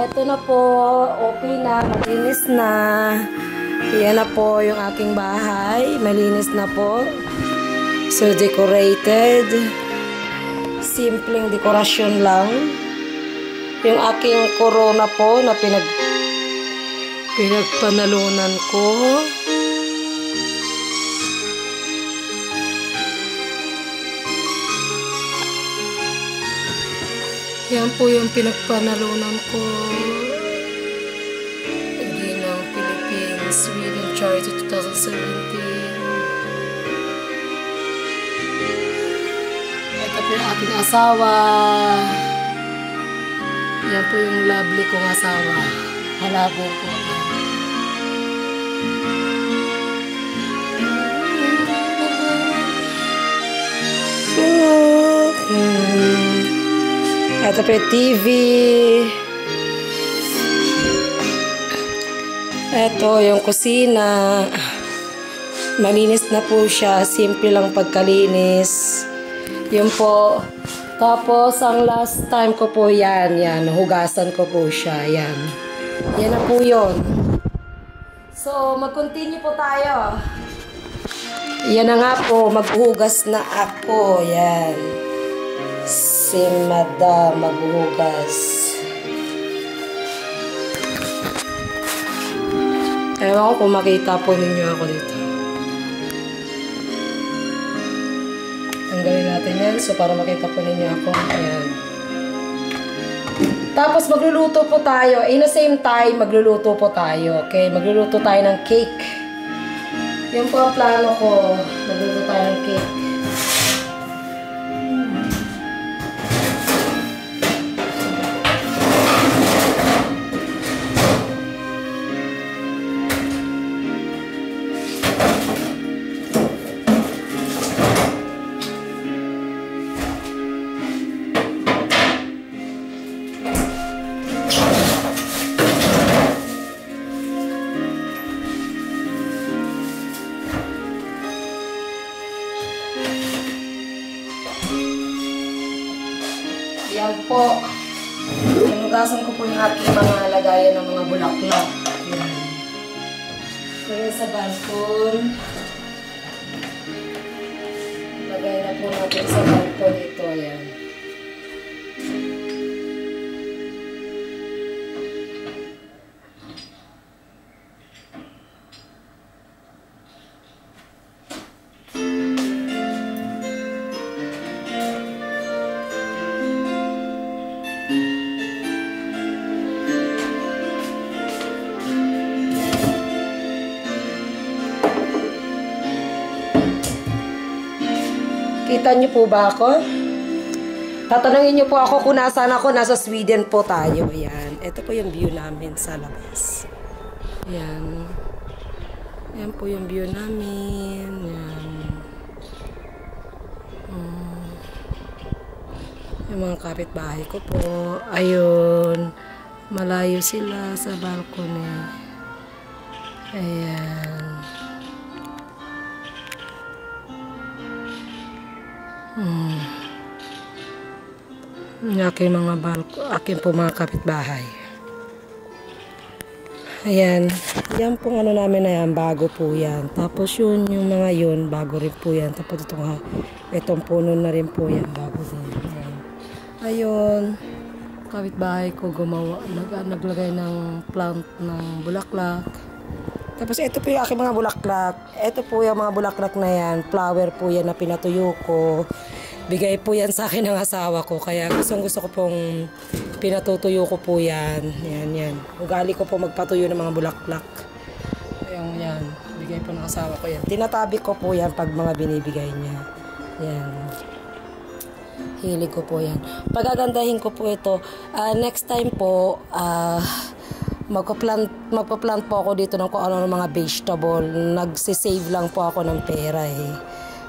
Eto na po, okay na, malinis na. Yan na po yung aking bahay, malinis na po. So, decorated. Simpleng dekorasyon lang. Yung aking corona po na pinagpanalunan ko. Yan po yung pinagpanalunan ko. Ginang Philippines, Sweden Charity 2017. Ito po yung aking asawa. Yan po yung lovely kong asawa. Malabo po. Ito po yung TV. Ito yung kusina. Malinis na po siya. Simple lang pagkalinis. Yun po. Tapos, ang last time ko po yan. Yan. Hugasan ko po siya. Yan. Yan na po yun. So, mag-continue po tayo. Yan na nga po. Maghugas na ako. Yan. Si Madam maghugas. Ewan ko kung makita po ninyo ako dito. Tanggalin natin yan. So, para makita po ninyo ako. Ayan. Tapos, magluluto po tayo. In the same time, magluluto po tayo. Okay? Magluluto tayo ng cake. Yan po ang plano ko. Magluluto tayo ng cake. Yan po. Sinugasan ko po yung aking mga lagayan ng mga bulaklak. Yan. Kaya sa balkon. Lagay na po natin sa balkon ito. Yan. Kita niyo po ba ako? Tatanungin niyo po ako kung nasaan ako. Nasa Sweden po tayo. Yan. Ito po yung view namin sa labas. Yan. Yan po yung view namin. Yan. Yung mga kapitbahay ko po. Ayun. Malayo sila sa balcony. Ayan. Aking mga aking po mga kapitbahay. Ayan. Yan pong ano namin na yan, bago po yan. Tapos yun, yung mga yun, bago rin po yan. Tapos itong puno na rin po yan, bago din. Ayan. Ayun. Kapitbahay ko gumawa, naglagay ng plant ng bulaklak. Tapos ito po yung aking mga bulaklak. Ito po yung mga bulaklak na yan. Flower po yan na pinatuyo ko. Bigay po yan sa akin ng asawa ko. Kaya gusto ko pong pinatutuyo ko po yan. Yan, yan. Ugali ko po magpatuyo ng mga bulaklak. Ayan, yan. Bigay po ng asawa ko yan. Tinatabi ko po yan pag mga binibigay niya. Yan. Hilig ko po yan. Pagagandahin ko po ito. Next time po, magpa-plant po ako dito ng kung ano ng mga vegetable. Nagsisave lang po ako ng pera eh.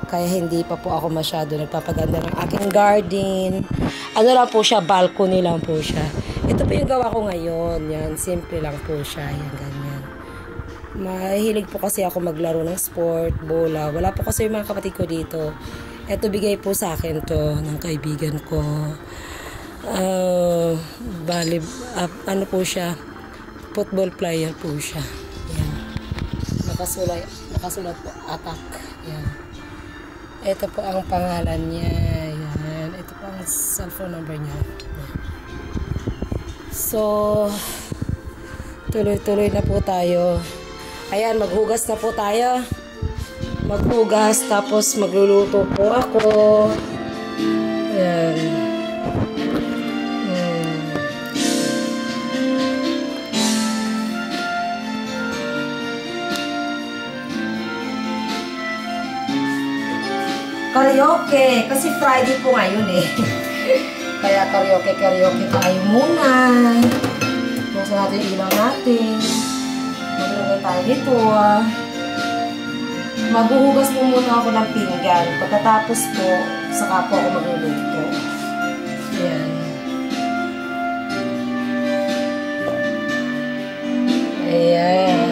Kaya hindi pa po ako masyado nagpapaganda ng aking garden. Ano lang po siya, balcony lang po siya. Ito po yung gawa ko ngayon. Yan, simple lang po siya. Yan, ganyan. Mahilig po kasi ako maglaro ng sport, bola. Wala po kasi yung mga kapatid ko dito. Ito bigay po sa akin to ng kaibigan ko. ano po siya, football player po siya. Yan. Nakasulat po, attack. Yan. Ito po ang pangalan niya. Yan. Ito po ang cellphone number niya. Yan. So, tuloy-tuloy na po tayo. Ayan, maghugas na po tayo. Maghugas, tapos magluluto po ako. Ayan. Karaoke, kasi Friday po ngayon eh. Kaya karaoke tayo muna. Buksan natin yung ilaw natin. Maglagay tayo dito. Maghuhugas po muna ako ng pinggan. Pagkatapos po, saka po ako magluluto. Ayan. Ayan.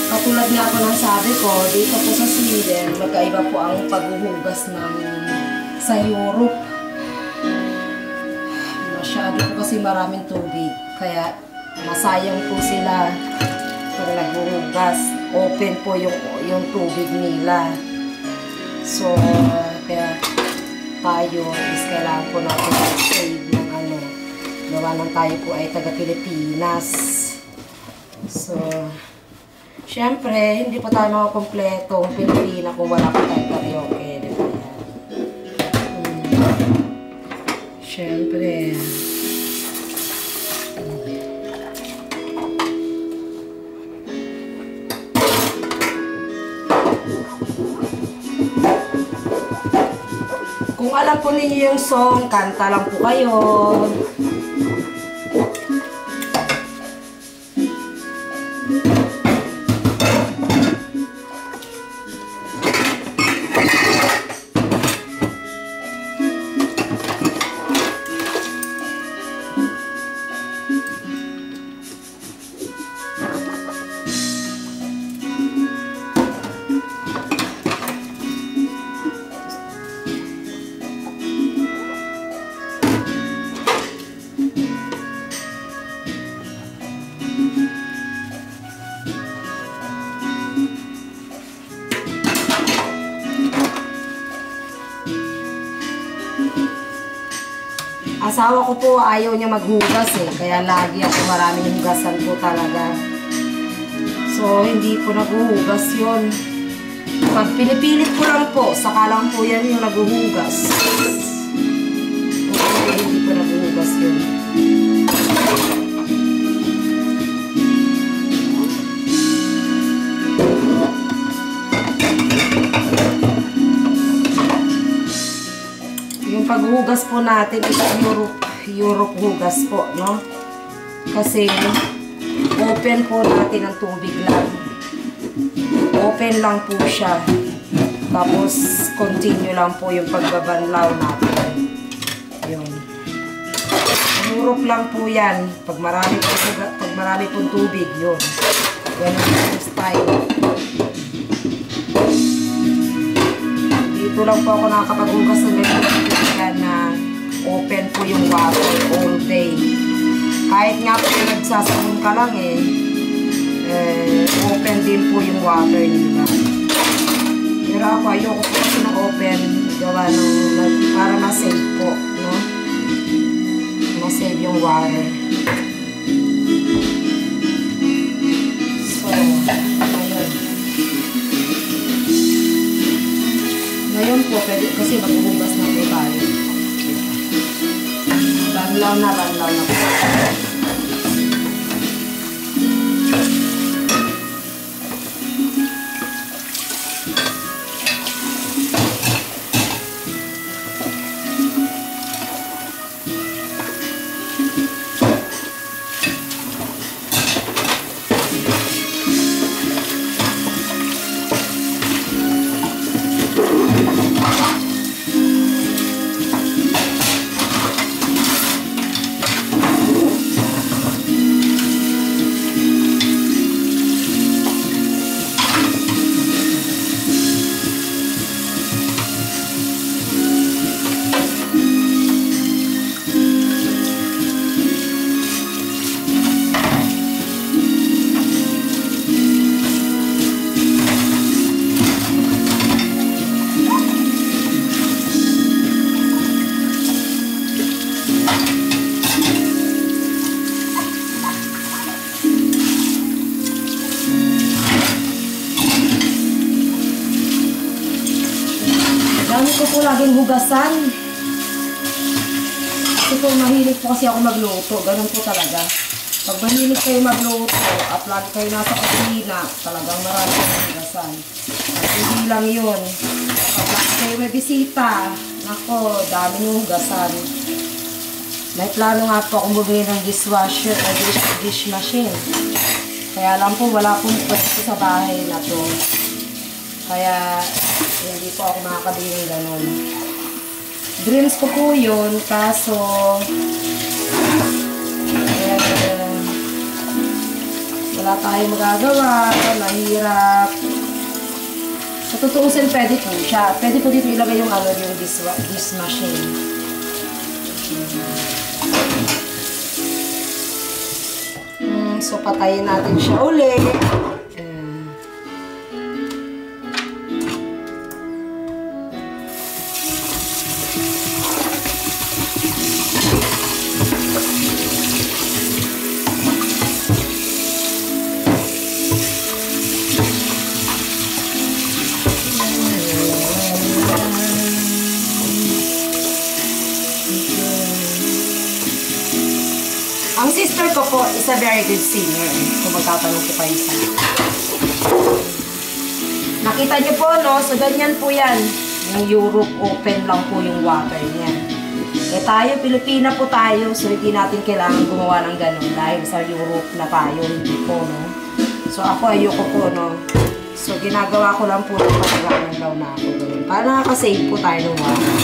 Katulad nga po ng sabi ko, dito po sa Sweden, magkaiba po ang paghuhugas sa Europe. Masyado po kasi maraming tubig, kaya masayang po sila pag naghuhugas. Open po yung tubig nila. So, kaya tayo is kailangan po natin save ng gawa ng tayo po ay taga-Pilipinas. So, siyempre, hindi pa tayo mga kompletong Pilipina kung wala pa tayong karaoke. Diba yan? Siyempre. Kung alam po ninyo yung song, kanta lang po kayo. Asawa ko po ayaw niya maghugas eh. Kaya lagi ako maraming hugasan po talaga. So, hindi po naghuhugas yun. Pag pinipilit ko lang po, saka lang po yan yung naghuhugas. Okay, hindi po naghuhugas yun. Paghugas po natin is Europe hugas po, no? Kasi open po natin ang tubig lang. Open lang po siya. Tapos continue lang po yung pagbabanlaw natin. Yun. Europe lang po yan. Pag marami pong tubig, yun. Ganun yung style. Dito lang po ako nakakapaghugas ng ganyan na open po yung water all day. Kahit nga po nagsasabon ka lang open din po yung water nila. Pero ako ayoko po kasi ng open gawa para ma-save po, no? Ma-save yung water. So, ayun. Ngayon po, kasi maghuhugas na po tayo. Banlaw na po. Dami ko po laging hugasan. Kasi po mahilig po kasi ako magluto. Ganun po talaga. Pag mahilig kayo magluto at lagi kayo nasa kusina, talagang marami kayong hugasan. At hindi lang yun. Pag lagi kayo may bisita, nako, dami yung hugasan. May plano nga po akong bumili ng dishwasher o dish machine. Kaya lang po, wala pong pwesto sa bahay na to. Kaya, hindi po ako makakabili ng ganun. Dreams ko po yun, kaso wala tayong magagawa, mahirap. Sa tutuusin, pwede po siya. Pwede po dito ilagay yung yung dish machine. So, patayin natin siya ulit. Ang sister ko po is a very good singer. Kung magtatanong po kayo sa nakita niyo po, no? So, ganyan po yan. Yung Europe, open lang po yung water niyan. Eh tayo, Pilipina po tayo. So, hindi natin kailangan gumawa ng ganun. Dahil sa Europe na tayo, hindi po, no? So, ako ayoko po, no? So, ginagawa ko lang po ng pagkakaan daw na ako. Ganun. Para nakakasave po tayo ng water.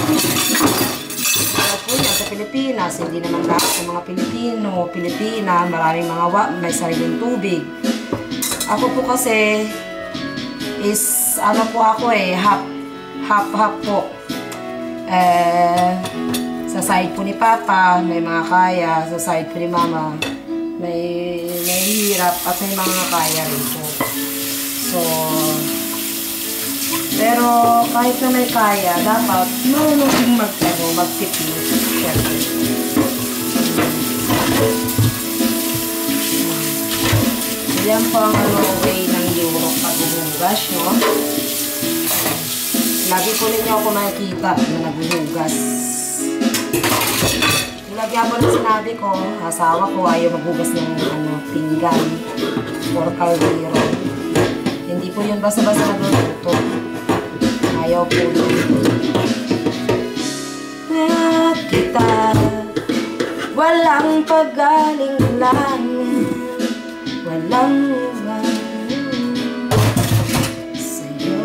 Sa Pilipinas, hindi naman lahat ng mga Pilipina, maraming mga may sariling tubig. Ako po kasi is, ano po ako half po. Sa side po ni Papa, may mga kaya. Sa side po ni Mama, may hirap at may mga kaya rin po. So, pero kahit na may kaya, dapat marunong magtipid. Siyempre. Yan po ang way ng Europe paghuhugas, no? Lagi po ninyo ako makikita na naghuhugas. Lagyan mo na sinabi ko, asawa ko ayaw maghugas ng pinggan or kaldero. Hindi po yun basta-basta nagluluto. Ayaw po yun. At kita walang pagaling-lang, walang uwan sa'yo.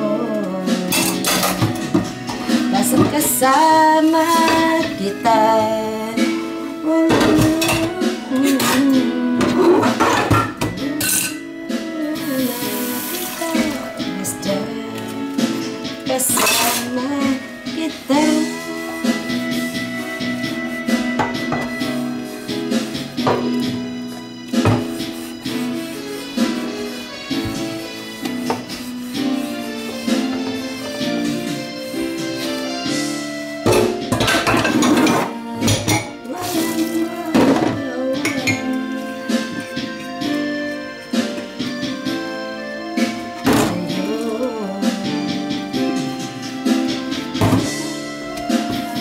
Basta kasama kita, basta kasama kita.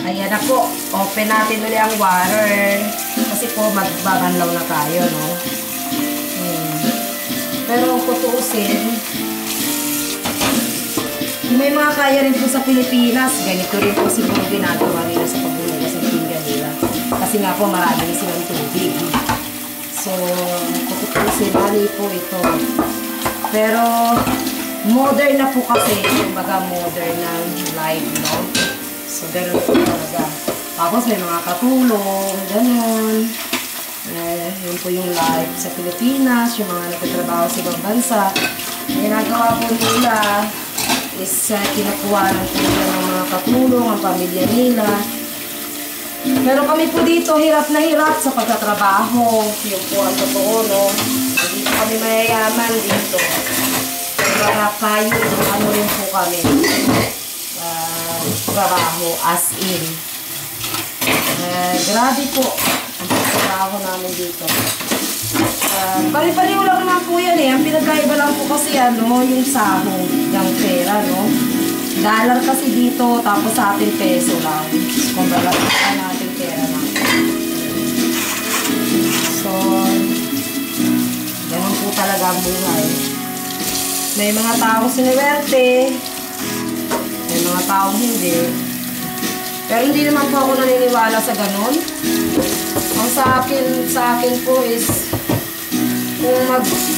Ayan na po. Open natin ulit ang water. Kasi po, magbabanlaw na tayo, no? Pero kung tutuusin, may mga kaya rin po sa Pilipinas, ganito rin po siguro ginagawa nila sa pagbuhugas ng pinggan nila. Kasi nga po, marami silang tubig. So, kung tutuusin, mali po ito. Pero, modern na po kasi, kumbaga modern na live, no? So, ganun po talaga. Tapos, may mga katulong, ganun. Yun po yung live sa Pilipinas, yung mga nagtatrabaho sa ibang bansa. Ginagawa po nila is kinukuha ng tulong ng mga katulong, ang pamilya nila. Pero kami po dito, hirap na hirap sa pagtatrabaho. Yun po ang totoo, no? Hindi po kami mayayaman dito. Pero kayo, ano rin po kami. Trabaho as in. Grabe po ang pagtrabaho namin dito. Pari-pariho lang naman po yan eh. Ang pinagkaiba lang po kasi ano, yung sahong ng pera, no? Dollar kasi dito, tapos sa atin peso lang. Kung baga natin pera lang. So, ganun po talaga ang buhay. May mga tao sinuwerte, may mga tao hindi. Pero hindi naman po ako naniniwala sa ganun. Ang sa akin po is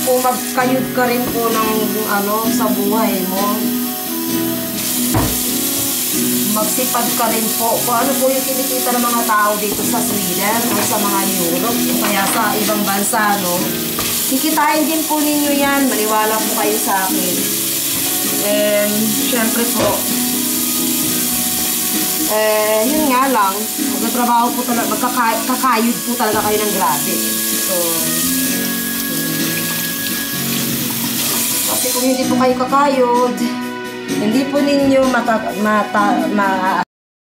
kung magkayod ka rin po ng ano sa buhay mo, magsipag ka rin po. Kung ano po yung kinikita ng mga tao dito sa Sweden o sa mga Europe o kaya sa ibang bansa, no? Kikitain din po ninyo yan. Maniwala po kayo sa akin. And syempre po, yun nga lang, magtatrabaho po talaga, magkakayod po talaga kayo ng grabe. So, kasi kung hindi po kayo kakayod, hindi po ninyo